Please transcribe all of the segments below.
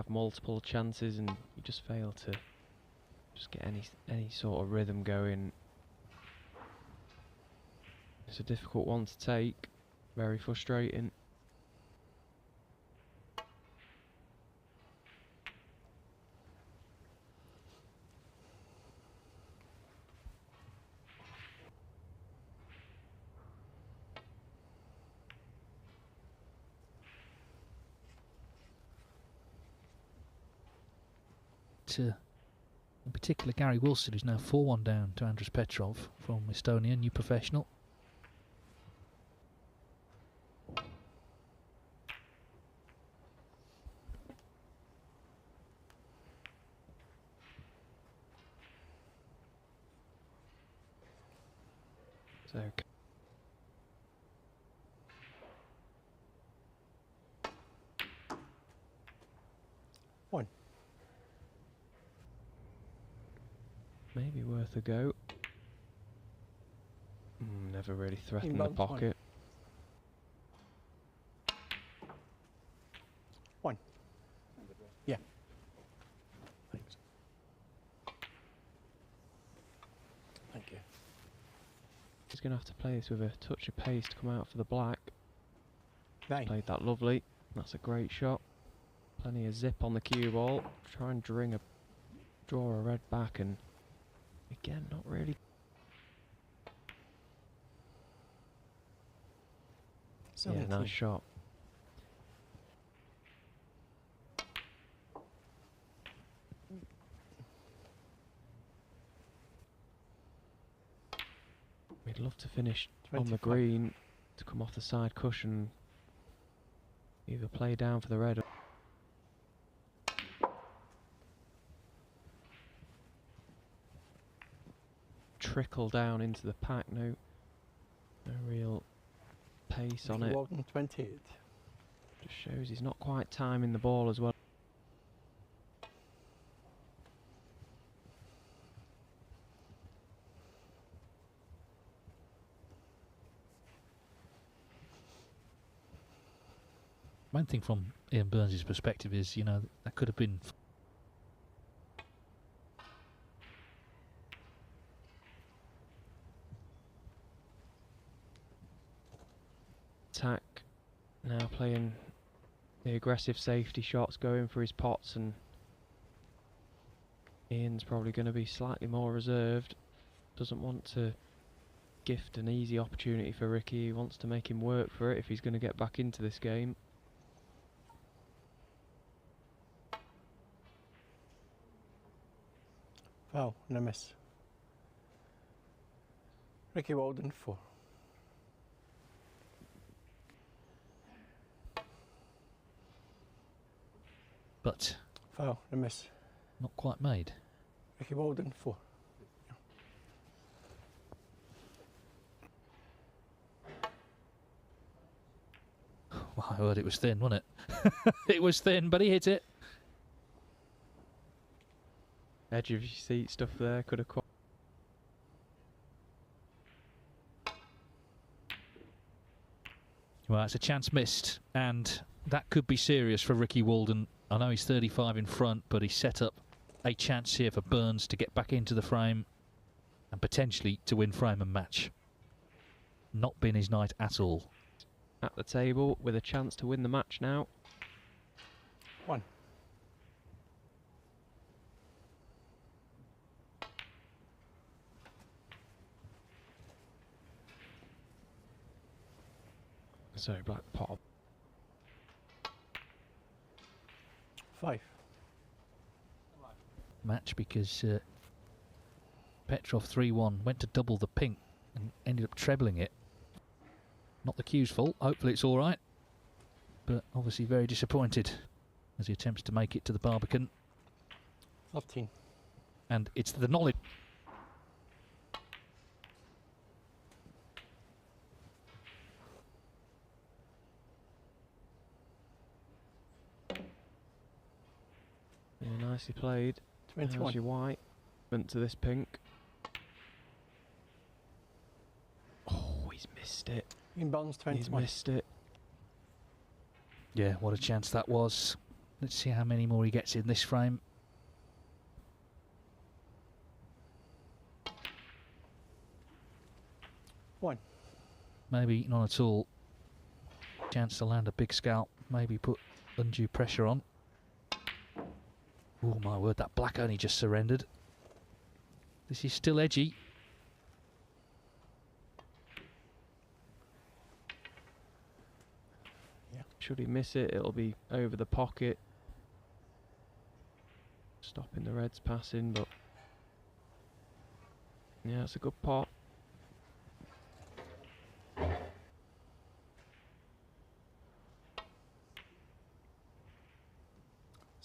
have multiple chances and you just fail to just get any sort of rhythm going. It's a difficult one to take, very frustrating. In particular, Gary Wilson, who's now 4-1 down to Andras Petrov from Estonia, new professional. It's okay. One. Maybe worth a go. Never really threatened the pocket. One. Yeah. Thanks. Thank you. He's going to have to play this with a touch of pace to come out for the black. Nine. Played that lovely. That's a great shot. Plenty of zip on the cue ball. Try and draw a red back, and again, not really. Yeah, nice shot. We'd love to finish 25. On the green to come off the side cushion. Either play down for the red or trickle down into the pack. No real pace on it. Walden 28. Just shows he's not quite timing the ball as well. Main thing from Ian Burns' perspective is, you know, that could have been attack, now playing the aggressive safety shots, going for his pots, and Ian's probably going to be slightly more reserved. Doesn't want to gift an easy opportunity for Ricky. He wants to make him work for it if he's going to get back into this game. Foul, and a miss. Ricky Walden 4. But foul, a miss. Not quite made. Ricky Walden 4. Well, I heard it was thin, wasn't it? It was thin, but he hit it. Edge of your seat stuff there, could have caught. Well, it's a chance missed, and that could be serious for Ricky Walden. I know he's 35 in front, but he set up a chance here for Burns to get back into the frame and potentially to win frame and match. Not been his night at all. At the table with a chance to win the match now. One. So black pot. 5. Match because Petrov 3-1 went to double the pink and ended up trebling it. Not the cue's fault. Hopefully it's all right, but obviously very disappointed as he attempts to make it to the Barbican. 13. And it's the knowledge. Yeah, nicely played. 21. How's your white? Went to this pink. Oh, he's missed it. Inbounds 21. He's missed it. Yeah, what a chance that was. Let's see how many more he gets in this frame. One. Maybe none at all. Chance to land a big scalp. Maybe put undue pressure on. Oh my word, that black only just surrendered. This is still edgy. Yeah. Should he miss it, it'll be over the pocket. Stopping the reds passing, but yeah, it's a good pot.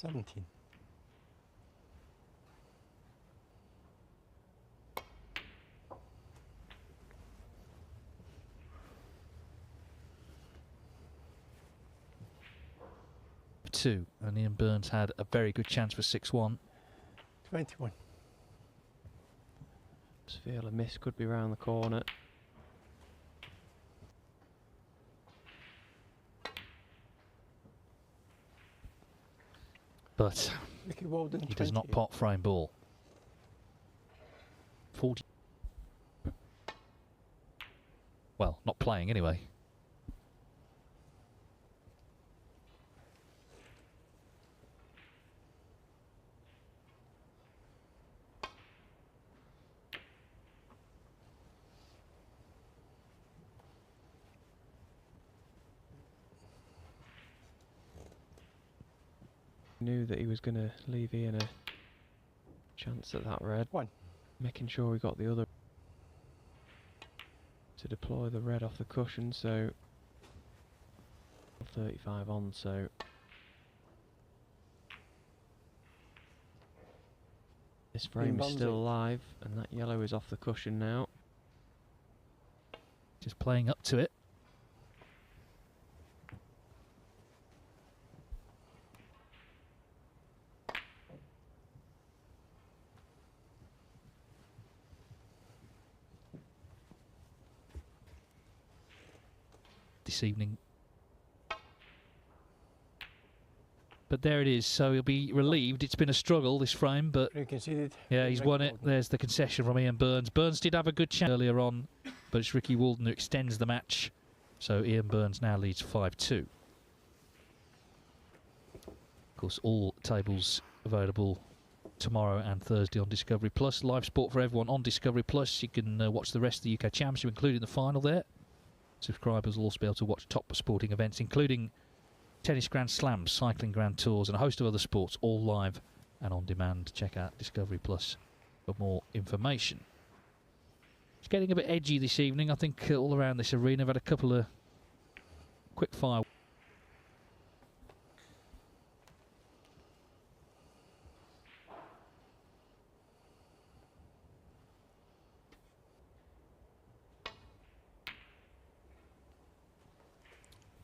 $17. Two, and Ian Burns had a very good chance for 6-1. 21. Just feel a miss could be round the corner. But Ricky Walden, he does not 20. pot frame ball. 40. Well, not playing anyway. Knew that he was going to leave Ian a chance at that red. One. Making sure we got the other to deploy the red off the cushion, so 35 on, so this frame is still alive, and that yellow is off the cushion now. Just playing up to it. This evening. But there it is, so he'll be relieved. It's been a struggle, this frame, but You conceded. yeah, he's won it. There's the concession from Ian Burns. Burns did have a good chance earlier on, but it's Ricky Walden who extends the match. So Ian Burns now leads 5-2. Of course, all tables available tomorrow and Thursday on Discovery Plus. Live sport for everyone on Discovery Plus. You can watch the rest of the UK Championship, including the final there. Subscribers will also be able to watch top sporting events, including tennis Grand Slams, cycling Grand Tours, and a host of other sports, all live and on demand. Check out Discovery Plus for more information. It's getting a bit edgy this evening, I think, all around this arena. I've had a couple of quick fire.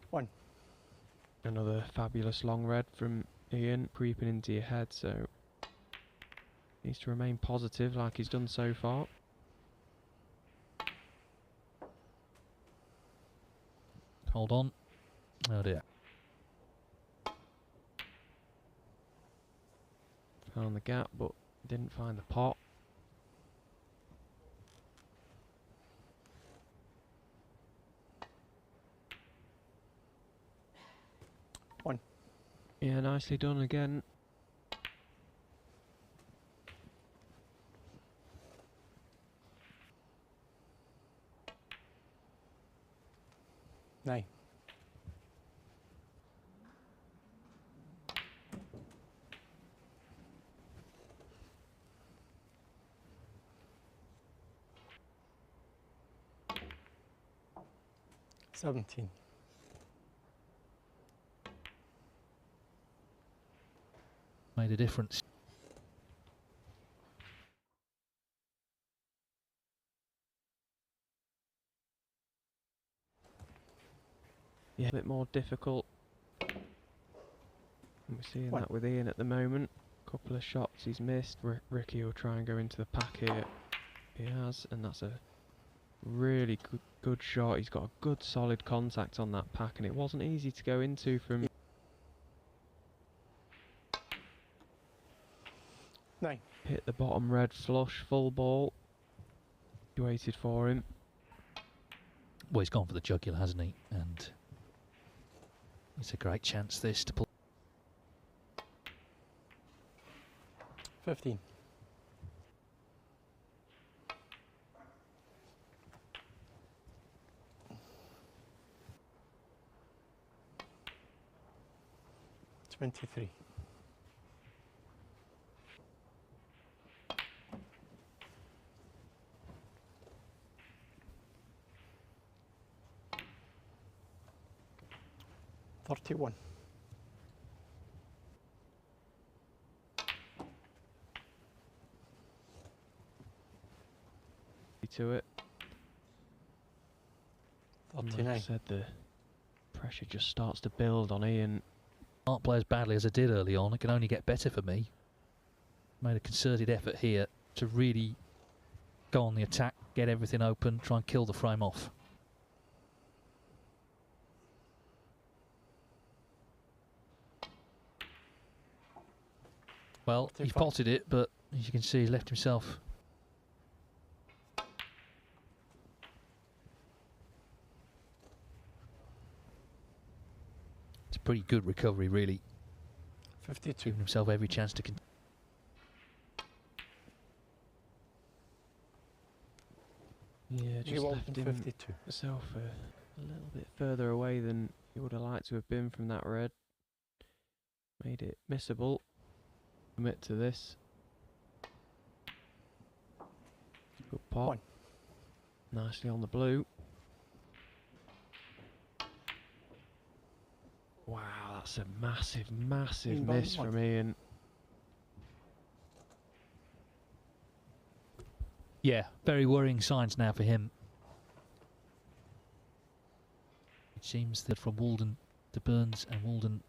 One. Another fabulous long red from Ian, creeping into your head, so needs to remain positive like he's done so far. Hold on. Oh dear. Found the gap, but didn't find the pot. One. Yeah, nicely done again. Nine. $17. Made a difference. Yeah, a bit more difficult. And we're seeing One. that with Ian at the moment. Couple of shots he's missed. Ricky will try and go into the pack here. He has, and that's a really good shot. He's got a good solid contact on that pack, and it wasn't easy to go into from 9. Hit the bottom red flush, full ball. You waited for him. Well, he's gone for the jugular, hasn't he? And it's a great chance this to pull. 15. 23. 31. To it. And like I 39. said, the pressure just starts to build on Ian. Can't play as badly as I did early on. It can only get better for me. Made a concerted effort here to really go on the attack, get everything open, try and kill the frame off. Well, he's 45. potted it, but as you can see, he's left himself. It's a pretty good recovery, really. 52. Giving himself every chance to. Yeah, just Walden, left him 52. himself a little bit further away than he would have liked to have been from that red. Made it missable. Commit to this. Good pot. 1. Nicely on the blue. Wow, that's a massive, massive Inbound miss one. from Ian. Yeah, very worrying signs now for him. It seems that from Walden to Burns, and Walden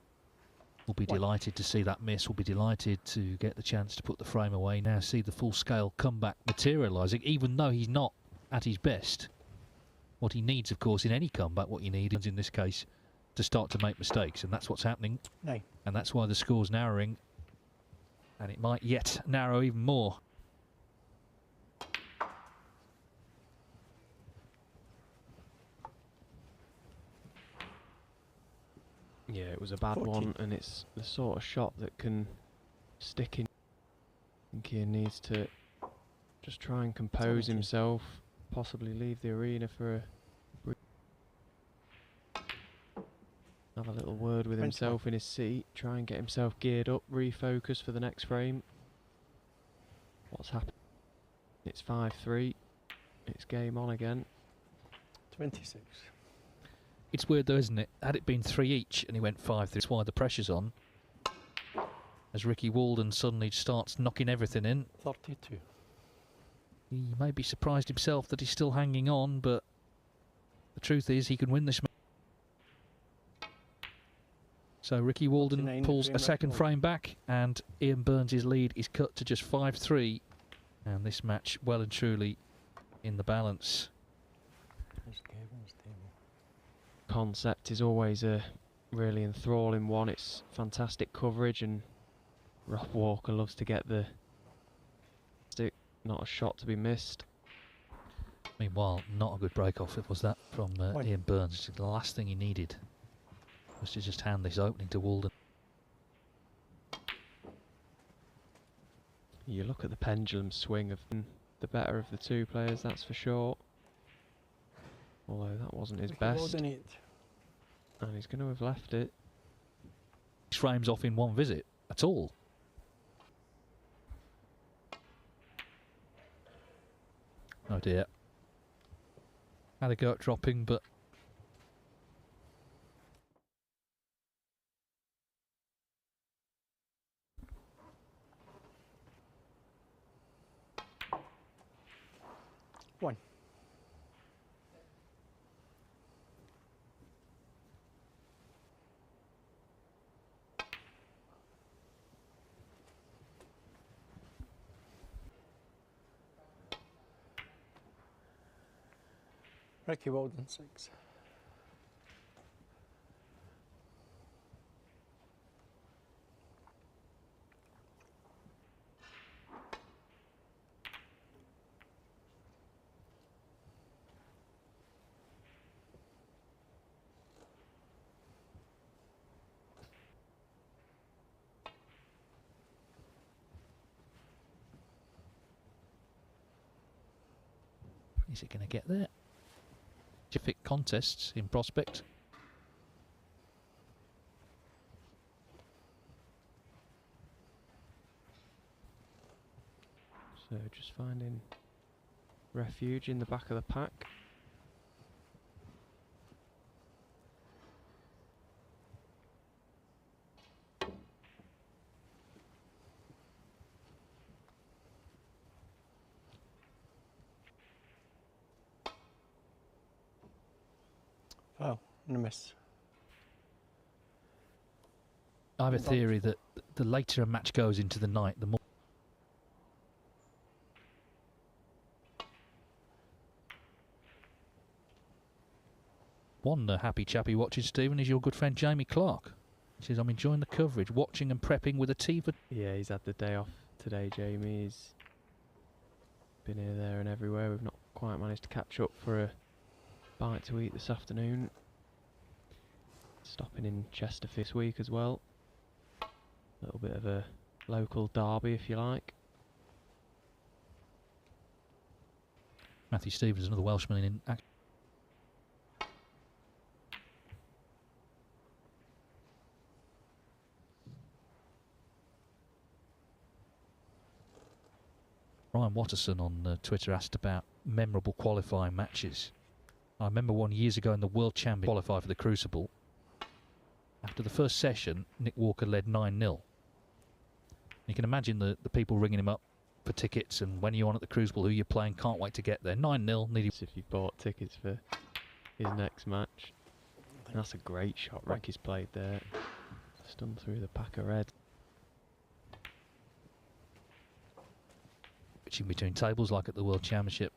will be 1. delighted to see that miss, will be delighted to get the chance to put the frame away. Now see the full-scale comeback materialising, even though he's not at his best. What he needs, of course, in any comeback, what you need is, in this case, to start to make mistakes, and that's what's happening. 9. And that's why the score's narrowing, and it might yet narrow even more. Yeah, it was a bad 40. one, and it's the sort of shot that can stick in. I think Ian needs to just try and compose 70. himself, possibly leave the arena for a have a little word with 21. himself in his seat, try and get himself geared up, refocus for the next frame. What's happened? It's 5-3. It's game on again. 26. It's weird though, isn't it? Had it been 3 each and he went 5, that's why the pressure's on. As Ricky Walden suddenly starts knocking everything in. 32. He may be surprised himself that he's still hanging on, but the truth is he can win this match. So Ricky Walden 49 pulls frame a second record. frame back, and Ian Burns' lead is cut to just 5-3. And this match well and truly in the balance. Concept is always a really enthralling one. It's fantastic coverage, and Rob Walker loves to get the stick, not a shot to be missed. Meanwhile, not a good break-off, it was that from One. Ian Burns. The last thing he needed was to just hand this opening to Walden. You look at the pendulum swing of the better of the two players, that's for sure. Although that wasn't his best, Walden 8. and he's going to have left it. Frames off in one visit at all. Oh dear. Had a go at dropping, but One. Ricky Walden 6. Is it going to get there? Terrific contests in prospect. So just finding refuge in the back of the pack. Oh, and a miss. I have a theory that the later a match goes into the night, the more... One happy chappy watching, Stephen, is your good friend Jamie Clark. He says, I'm enjoying the coverage, watching and prepping with a tea for... Yeah, he's had the day off today, Jamie. He's been here, there and everywhere. We've not quite managed to catch up for a bite to eat this afternoon. Stopping in Chesterfield this week as well. A little bit of a local derby, if you like. Matthew Stevens, another Welshman in action. Ryan Watterson on Twitter asked about memorable qualifying matches. I remember one years ago in the World Championship qualified for the Crucible. After the first session, Nick Walker led 9-0. You can imagine the people ringing him up for tickets, and when you're on at the Crucible, who you're playing, can't wait to get there. 9-0, needed... If you bought tickets for his next match. That's a great shot Ricky's played there. Stunned through the pack of red. Switching between tables like at the World Championship.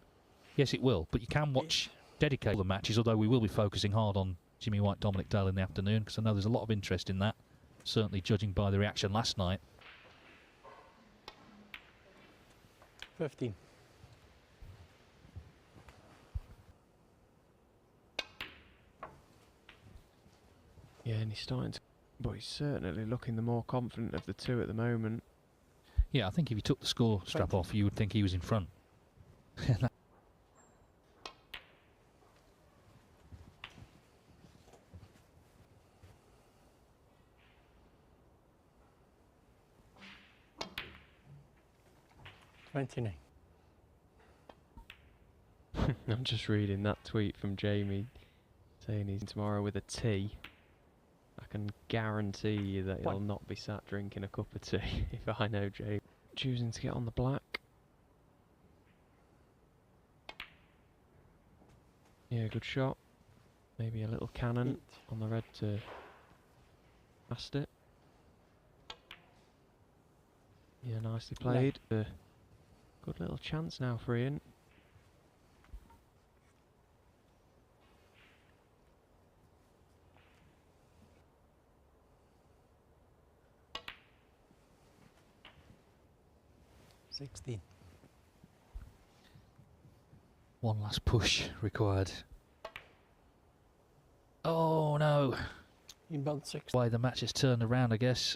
Yes, it will, but you can watch dedicated matches, although we will be focusing hard on Jimmy White, Dominic Dale in the afternoon, because I know there's a lot of interest in that, certainly judging by the reaction last night. 15. Yeah, and he's starting to... But he's certainly looking the more confident of the two at the moment. Yeah, I think if you took the score strap 20. off, you would think he was in front. 29. I'm just reading that tweet from Jamie saying he's in tomorrow with a tea. I can guarantee you that he'll not be sat drinking a cup of tea if I know Jamie. Choosing to get on the black. Yeah, good shot. Maybe a little cannon 8. on the red to past it. Yeah, nicely played. Good little chance now for Ian. One last push required. Oh no! Inbound 6. Way the match has turned around, I guess.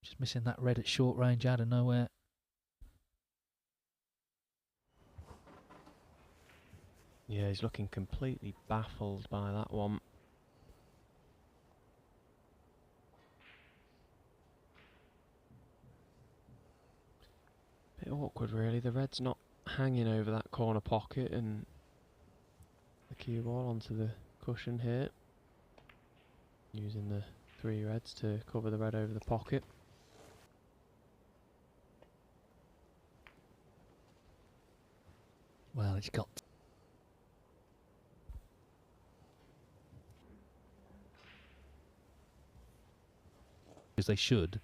Just missing that red at short range out of nowhere. Yeah, he's looking completely baffled by that one. Bit awkward really, the red's not hanging over that corner pocket and the cue ball onto the cushion here. Using the 3 reds to cover the red over the pocket. Well, it's got... as they should,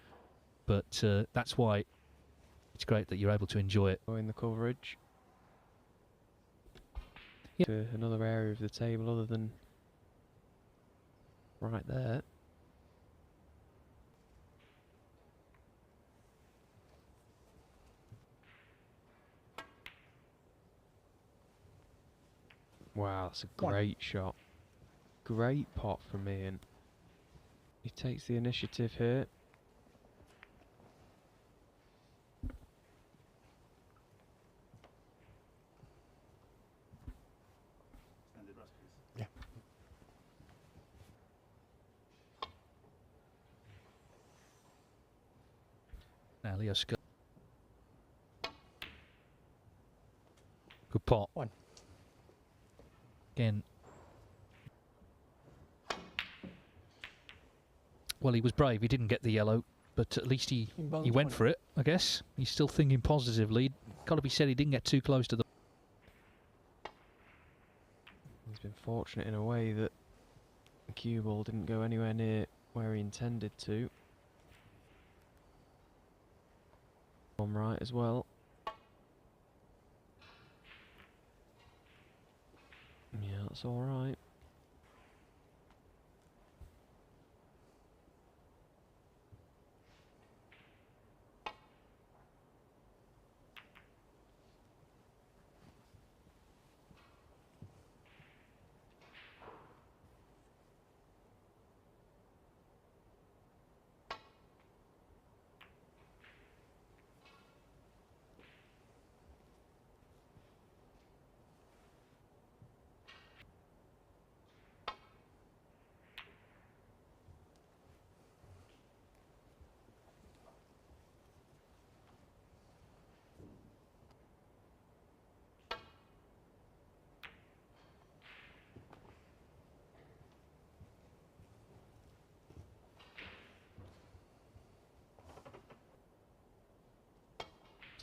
but that's why it's great that you're able to enjoy it. In the coverage. Yeah. To another area of the table other than right there. Wow, that's a great shot. Great pot from Ian. He takes the initiative here. Now Leo Scott. Good pot. One. Again. Well, he was brave. He didn't get the yellow, but at least he went for it, I guess. He's still thinking positively. Got to be said, he didn't get too close to the... He's been fortunate in a way that the cue ball didn't go anywhere near where he intended to. On right as well. Yeah, that's all right.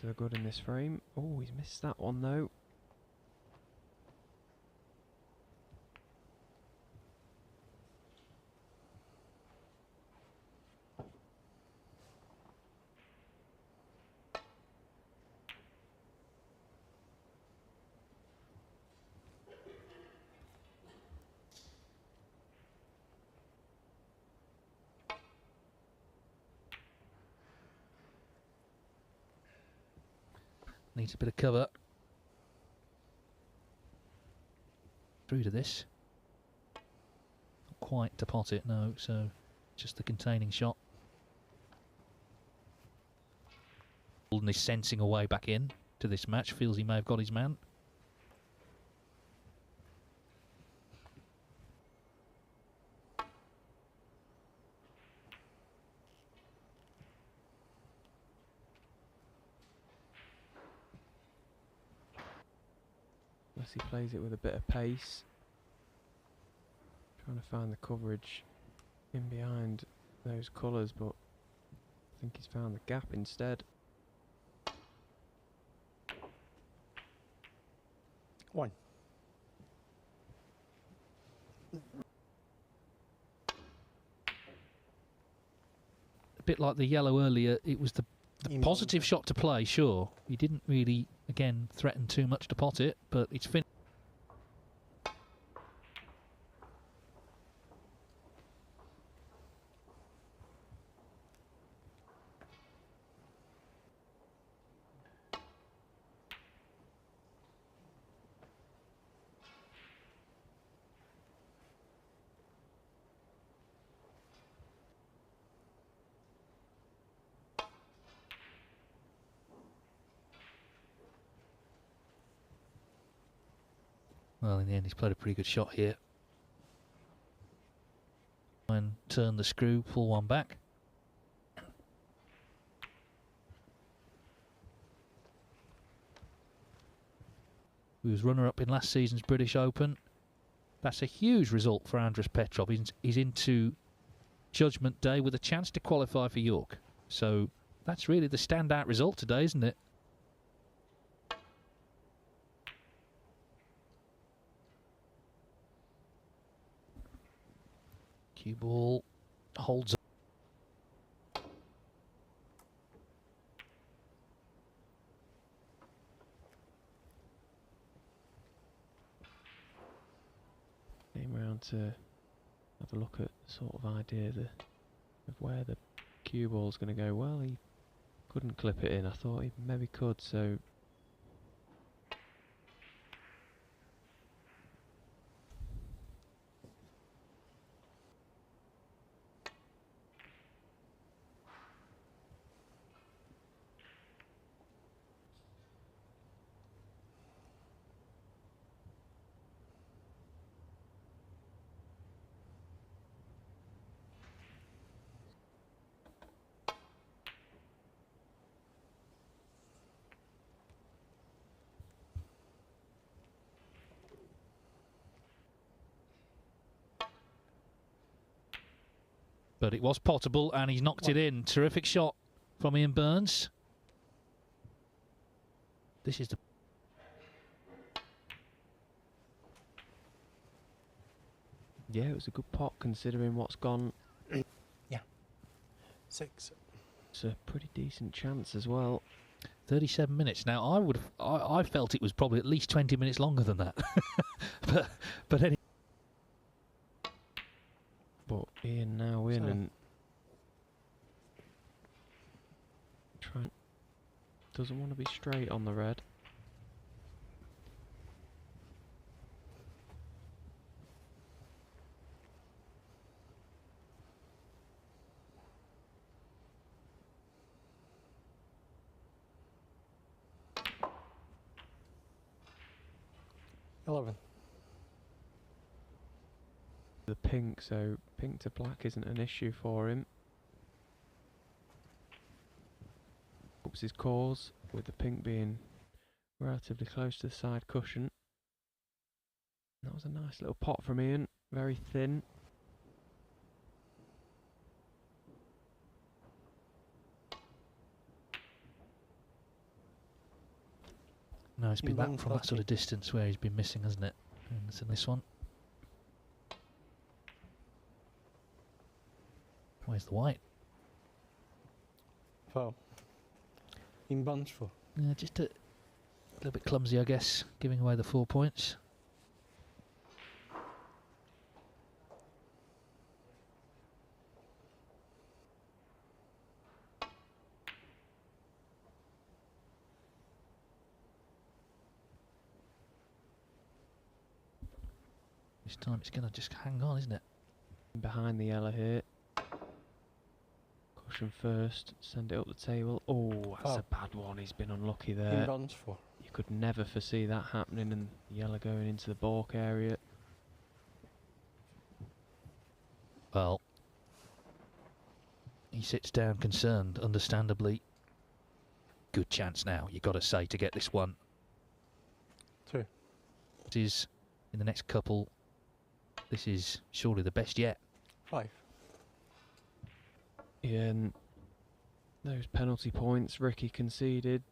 So good in this frame. Oh, he's missed that one though. Needs a bit of cover. Through to this. Not quite to pot it, no, so just the containing shot. Walden is sensing a way back in to this match, feels he may have got his man. Unless he plays it with a bit of pace. Trying to find the coverage in behind those colours, but I think he's found the gap instead. One. A bit like the yellow earlier, it was the positive shot to play, sure. He didn't really, again, threaten too much to pot it, but it's finished. Well, in the end, he's played a pretty good shot here. And turn the screw, pull one back. He was runner-up in last season's British Open. That's a huge result for Andres Petrov. He's into Judgment Day with a chance to qualify for York. So that's really the standout result today, isn't it? Cue ball holds up. Came round to have a look at sort of idea of where the cue ball's going to go. Well, he couldn't clip it in. I thought he maybe could, so But it was potable, and he's knocked it in. Terrific shot from Ian Burns. This is the... Yeah, it was a good pot considering what's gone. 6. It's a pretty decent chance as well. 37 minutes. Now, I felt it was probably at least 20 minutes longer than that. but anyway. But Ian now in So. and doesn't want to be straight on the red. The pink, so pink to black isn't an issue for him. Ups his cause with the pink being relatively close to the side cushion. That was a nice little pot from Ian, very thin. No, it's been back from that sort of distance where he's been missing, hasn't it? And it's in this one. Where's the white? 4. In bunch 4. Yeah, just a little bit clumsy, I guess, giving away the 4 points. This time it's going to just hang on, isn't it? Behind the yellow here. Cushion first, send it up the table. Oh, that's a bad one. He's been unlucky there. In bunch 4. You could never foresee that happening and the yellow going into the balk area. Well, he sits down concerned, understandably. Good chance now, you've got to say, to get this one. 2. It is, in the next couple, this is surely the best yet. 5. Yeah, and those penalty points Ricky conceded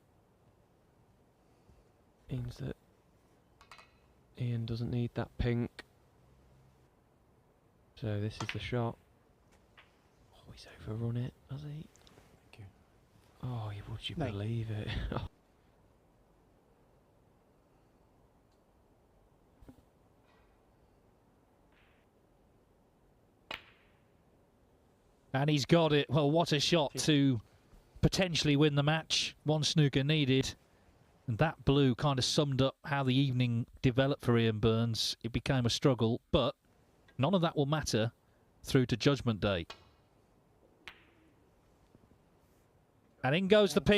means that Ian doesn't need that pink. So this is the shot. Oh, he's overrun it, has he? Thank you. Oh, would you No. believe it? And he's got it. Well, what a shot to potentially win the match. One snooker needed. And that blue kind of summed up how the evening developed for Ian Burns. It became a struggle, but none of that will matter through to Judgment Day. And in goes the pink.